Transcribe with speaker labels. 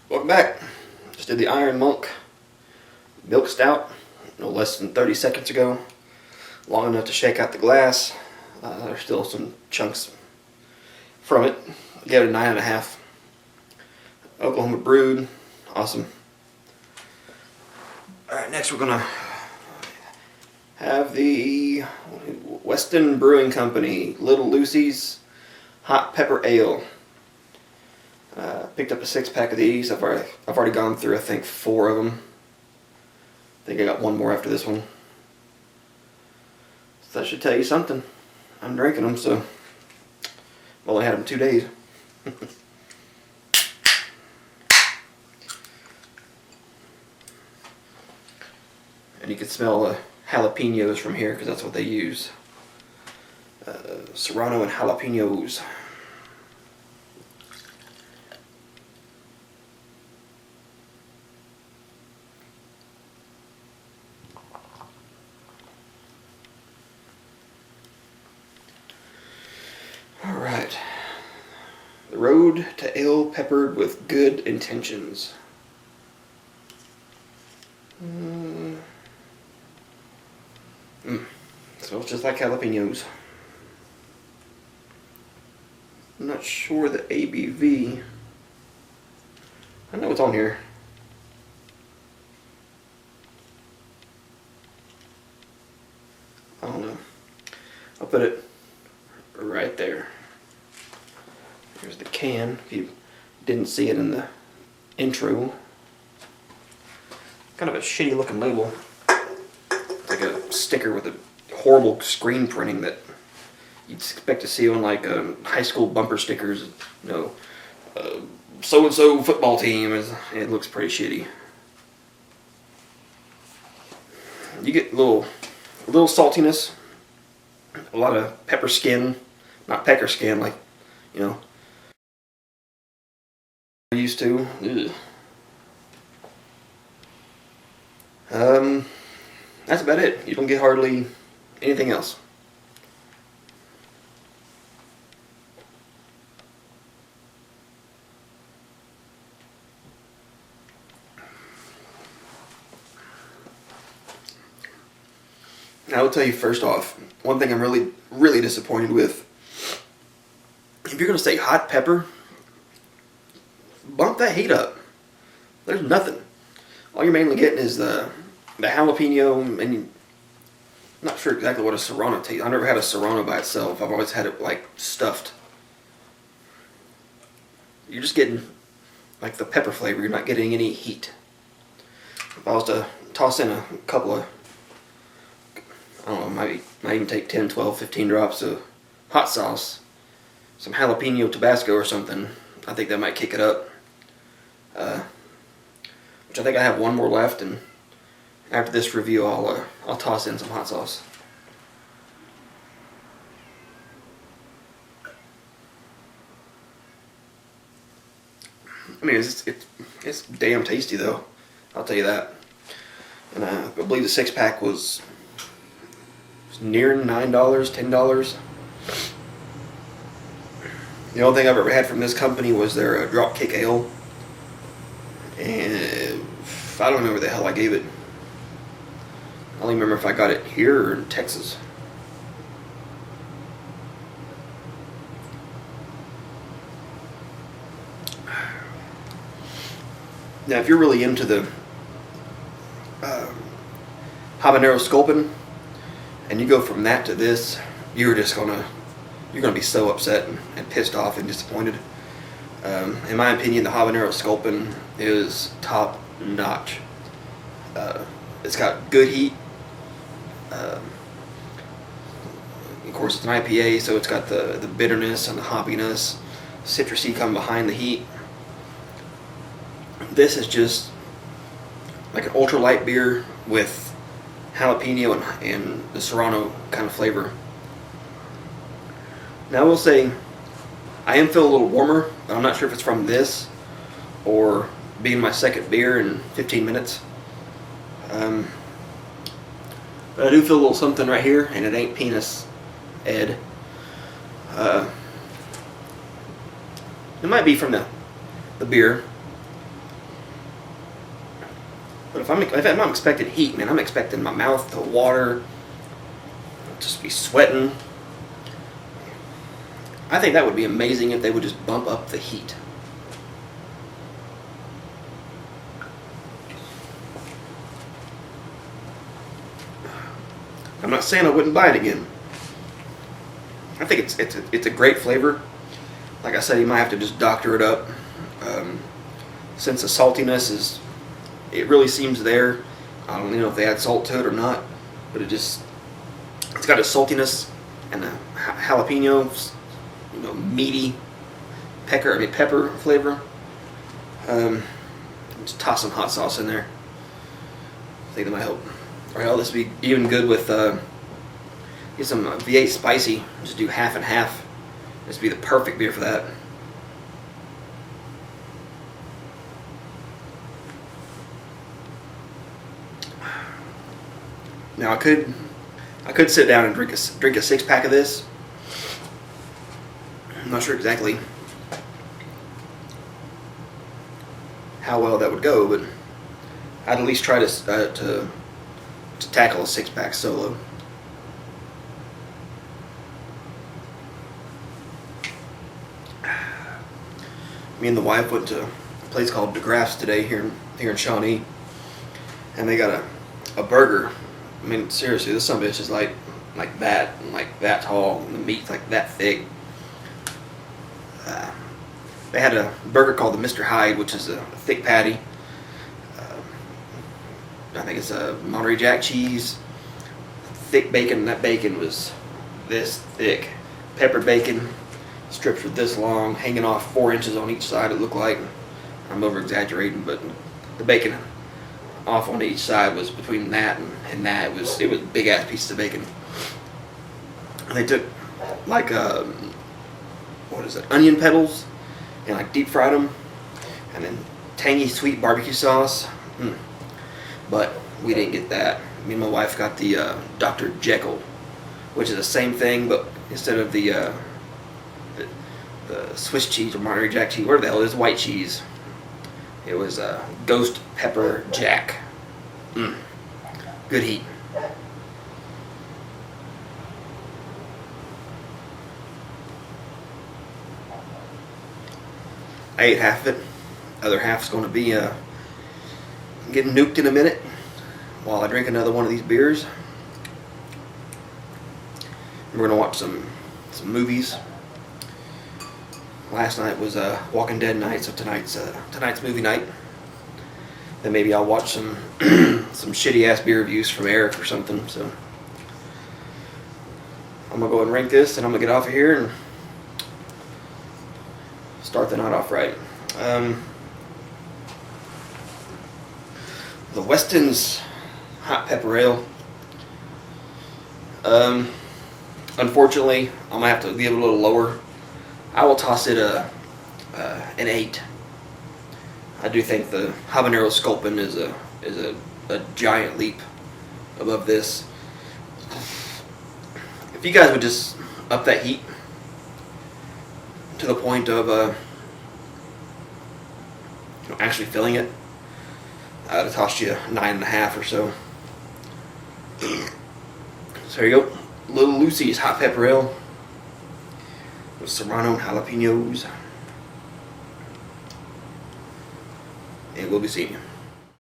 Speaker 1: Welcome back. Just did the Iron Monk milk stout no less than 30 seconds ago. Long enough to shake out the glass. There's still some chunks from it. I gave it a 9.5. Oklahoma brewed. Awesome. Alright, next we're going to have the Weston Brewing Company Little Lucy's Hot Pepper Ale. Picked up a 6-pack of these. I've already gone through, I think, 4 of them. I think I got one more after this one. So that should tell you something. I'm drinking them, so I've only had them 2 days. And you can smell the jalapenos from here because that's what they use. Serrano and jalapenos. Alright. The road to ale peppered with good intentions. Smells just like jalapenos. I'm not sure the ABV. I know it's on here. I don't know. I'll put it right there. Here's the can, if you didn't see it in the intro. Kind of a shitty looking label. It's like a sticker with a horrible screen printing that you'd expect to see on like high school bumper stickers. You know, so-and-so football team. It looks pretty shitty. You get a little saltiness, a lot of pepper skin, not pecker skin like, you know, we're used to. Ugh. That's about it. You don't get hardly anything else. I will tell you first off, one thing I'm really disappointed with. If you're going to say hot pepper, bump that heat up. There's nothing. All you're mainly getting is the jalapeno, and I'm not sure exactly what a Serrano tastes. I've never had a Serrano by itself. I've always had it like stuffed. You're just getting like the pepper flavor. You're not getting any heat. If I was to toss in a couple of, I don't know, might even take 10, 12, 15 drops of hot sauce, some jalapeno Tabasco or something, I think that might kick it up. Which I think I have one more left, and after this review I'll toss in some hot sauce. I mean, it's damn tasty though, I'll tell you that. And I believe the 6-pack was near $9, $10. The only thing I've ever had from this company was their Dropkick Ale, and I don't know where the hell I gave it. I don't even remember if I got it here or in Texas. Now, if you're really into the habanero sculpin, and you go from that to this, you're gonna be so upset and pissed off and disappointed. In my opinion, the habanero sculpin is top notch. It's got good heat. Of course, it's an IPA, so it's got the bitterness and the hoppiness, citrusy come behind the heat. This is just like an ultralight beer with jalapeno and the Serrano kind of flavor. Now I will say, I am feeling a little warmer, but I'm not sure if it's from this or being my second beer in 15 minutes. But I do feel a little something right here, and it ain't penis, Ed. It might be from the beer. if I'm expecting heat, man, I'm expecting my mouth to water, just be sweating. I think that would be amazing if they would just bump up the heat. I'm not saying I wouldn't buy it again. I think it's a great flavor. Like I said, you might have to just doctor it up. Since the saltiness it really seems there. I don't know if they add salt to it or not, but it's got a saltiness and a jalapeno, meaty pepper flavor. Just toss some hot sauce in there. I think that might help. Alright, this would be even good with get some V8 spicy. Just do half and half. This would be the perfect beer for that. Now I could sit down and drink a 6-pack of this. I'm not sure exactly how well that would go, but I'd at least try to tackle a 6-pack solo. Me and the wife went to a place called DeGraff's today here in Shawnee, and they got a burger. I mean, seriously, this son of a bitch is like that, and like that tall, and the meat's like that thick. They had a burger called the Mr. Hyde, which is a thick patty. I think it's a Monterey Jack cheese, thick bacon, and that bacon was this thick. Peppered bacon, strips were this long, hanging off 4 inches on each side, it looked like. I'm over exaggerating, but the bacon off on each side was between that and that. It was big ass pieces of bacon. And they took like onion petals and like deep fried them, and then tangy sweet barbecue sauce. But we didn't get that. Me and my wife got the Dr. Jekyll, which is the same thing, but instead of the Swiss cheese or Monterey Jack cheese, whatever the hell it is, white cheese, it was Ghost Pepper Jack. Good heat. I ate half of it. Other half's going to be getting nuked in a minute while I drink another one of these beers. We're going to watch some movies. Last night was Walking Dead night, so tonight's movie night. Then maybe I'll watch some some shitty ass beer reviews from Eric or something. So I'm gonna go ahead and rank this, and I'm gonna get off of here and start the night off right. The Westons Hot Pepper Ale. Unfortunately, I'm gonna have to give it a little lower. I will toss it an 8. I do think the Habanero Sculpin is a giant leap above this. If you guys would just up that heat to the point of actually filling it, I would have tossed you 9.5 or so. So there you go, Little Lucy's Hot Pepper Ale with serrano and jalapenos. And we'll be seeing you.